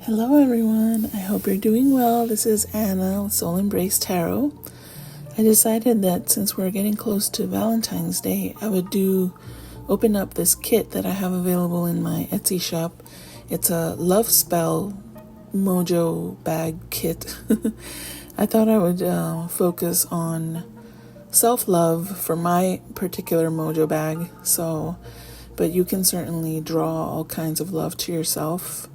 Hello everyone, I hope you're doing well. This is Anna with Soul Embrace Tarot. I decided that since we're getting close to Valentine's Day, I would open up this kit that I have available in my Etsy shop. It's a love spell Mojo bag kit. I thought I would focus on self-love for my particular Mojo bag. But you can certainly draw all kinds of love to yourself.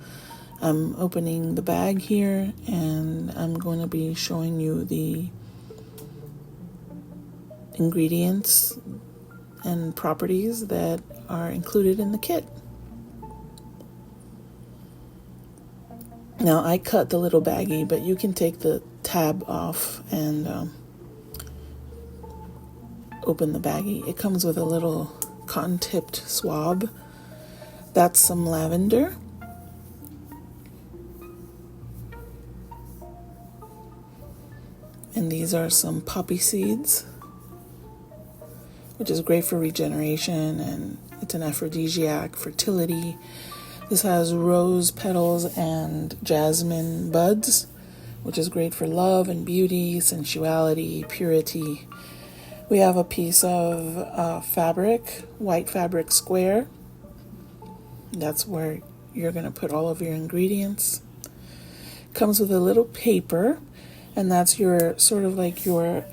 I'm opening the bag here and I'm going to be showing you the ingredients and properties that are included in the kit. Now I cut the little baggie, but you can take the tab off and open the baggie. It comes with a little cotton-tipped swab. That's some lavender. And these are some poppy seeds, which is great for regeneration, and it's an aphrodisiac, fertility. This has rose petals and jasmine buds, which is great for love and beauty, sensuality, purity. We have a piece of fabric, white fabric square. That's where you're going to put all of your ingredients. Comes with a little paper. And that's your sort of like your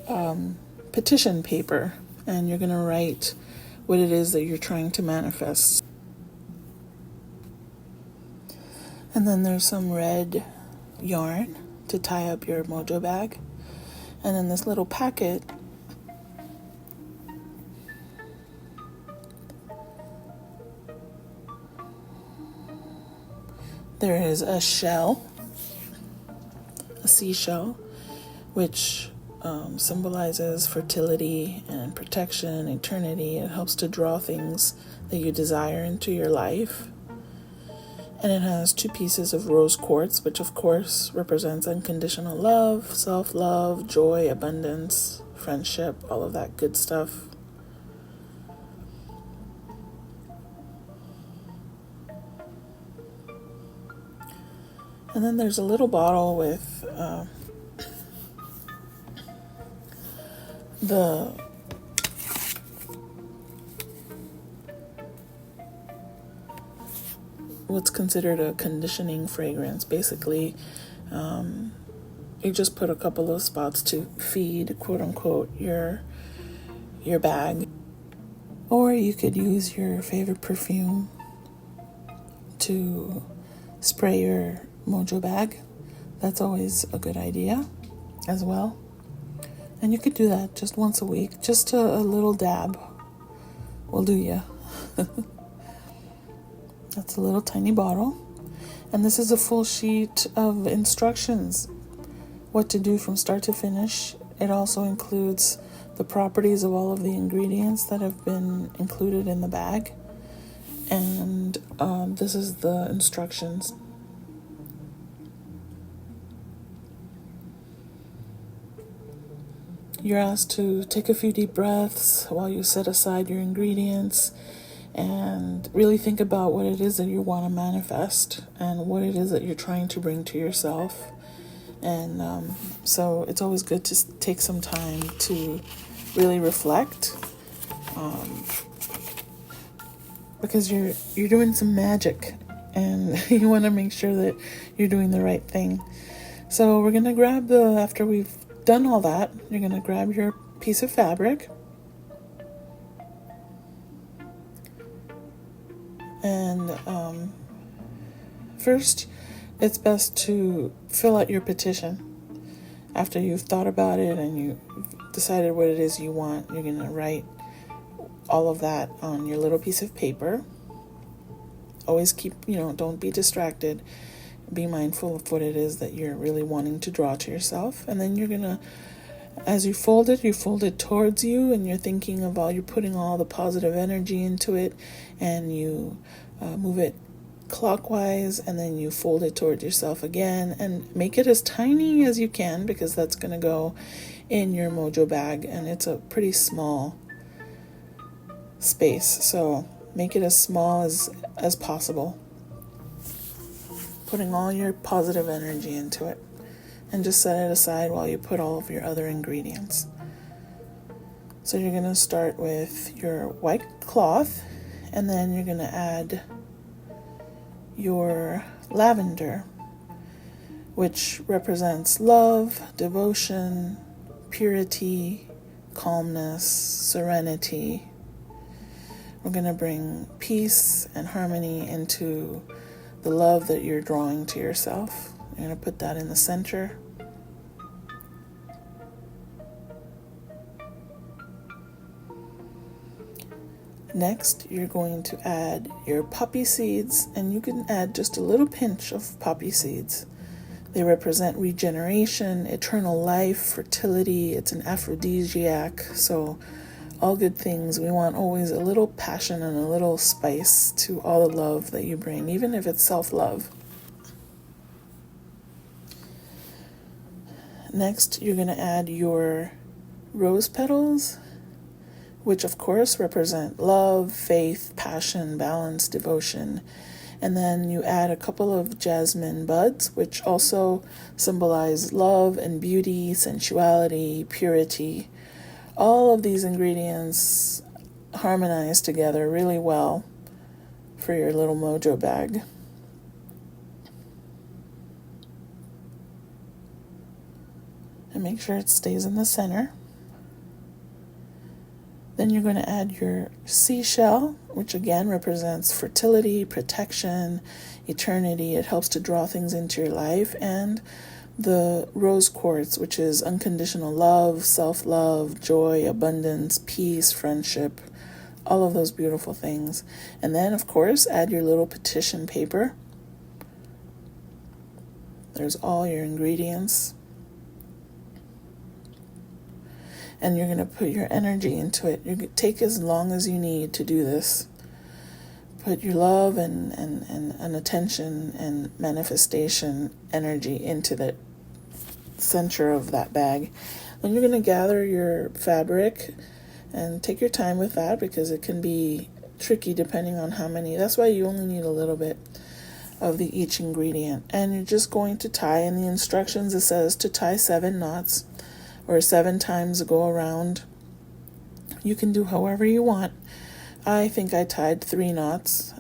petition paper. And you're going to write what it is that you're trying to manifest. And then there's some red yarn to tie up your Mojo bag. And in this little packet, there is a shell, a seashell, which symbolizes fertility and protection, eternity. It helps to draw things that you desire into your life. And it has 2 pieces of rose quartz, which of course represents unconditional love, self-love, joy, abundance, friendship, all of that good stuff. And then there's a little bottle with what's considered a conditioning fragrance. Basically, you just put a couple of spots to feed, quote unquote, your bag. Or you could use your favorite perfume to spray your Mojo bag. That's always a good idea as well. And you could do that just once a week. Just a little dab will do ya. That's a little tiny bottle. And this is a full sheet of instructions, what to do from start to finish. It also includes the properties of all of the ingredients that have been included in the bag. And this is the instructions. You're asked to take a few deep breaths while you set aside your ingredients and really think about what it is that you want to manifest and what it is that you're trying to bring to yourself. And so it's always good to take some time to really reflect, because you're doing some magic and you want to make sure that you're doing the right thing. So we're going to grab after we've done all that, you're going to grab your piece of fabric and first it's best to fill out your petition. After you've thought about it and you've decided what it is you want, you're going to write all of that on your little piece of paper. Always keep, don't be distracted. Be mindful of what it is that you're really wanting to draw to yourself. And then you're going to, as you fold it towards you, and you're thinking of you're putting all the positive energy into it, and you move it clockwise, and then you fold it towards yourself again, and make it as tiny as you can, because that's going to go in your Mojo bag, and it's a pretty small space. So make it as small as possible. putting all your positive energy into it. And just set it aside while you put all of your other ingredients. So you're going to start with your white cloth, and then you're going to add your lavender, which represents love, devotion, purity, calmness, serenity. We're going to bring peace and harmony into the love that you're drawing to yourself. You're going to put that in the center. Next, you're going to add your poppy seeds, and you can add just a little pinch of poppy seeds. They represent regeneration, eternal life, fertility. It's an aphrodisiac, so all good things. We want always a little passion and a little spice to all the love that you bring, even if it's self-love. Next, you're going to add your rose petals, which of course represent love, faith, passion, balance, devotion. And then you add a couple of jasmine buds, which also symbolize love and beauty, sensuality, purity. All of these ingredients harmonize together really well for your little Mojo bag. And make sure it stays in the center. Then you're going to add your seashell, which again represents fertility, protection, eternity. It helps to draw things into your life. And the rose quartz, which is unconditional love, self-love, joy, abundance, peace, friendship, all of those beautiful things. And then, of course, add your little petition paper. There's all your ingredients. And you're going to put your energy into it. You take as long as you need to do this. Put your love and attention and manifestation energy into the center of that bag. Then you're going to gather your fabric and take your time with that, because it can be tricky depending on how many. That's why you only need a little bit of each ingredient. And you're just going to tie. In the instructions it says to tie 7 knots. Or 7 times go around. You can do however you want. I think I tied 3 knots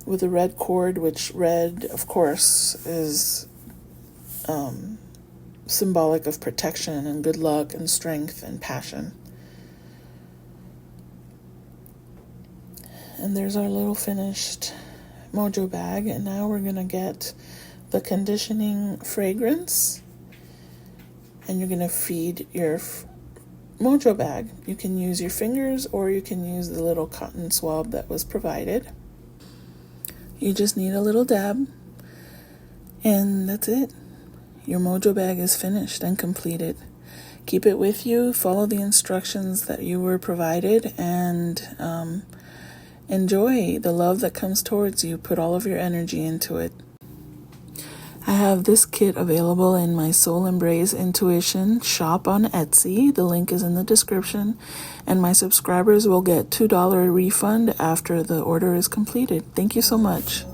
with a red cord, which red, of course, is symbolic of protection and good luck and strength and passion. And there's our little finished Mojo bag. And now we're going to get the conditioning fragrance, and you're going to feed your Mojo bag. You can use your fingers, or you can use the little cotton swab that was provided. You just need a little dab, and that's it. Your Mojo bag is finished and completed. Keep it with you, follow the instructions that you were provided, and enjoy the love that comes towards you. Put all of your energy into it. I have this kit available in my Soul Embrace Intuition shop on Etsy. The link is in the description. And my subscribers will get $2 refund after the order is completed. Thank you so much.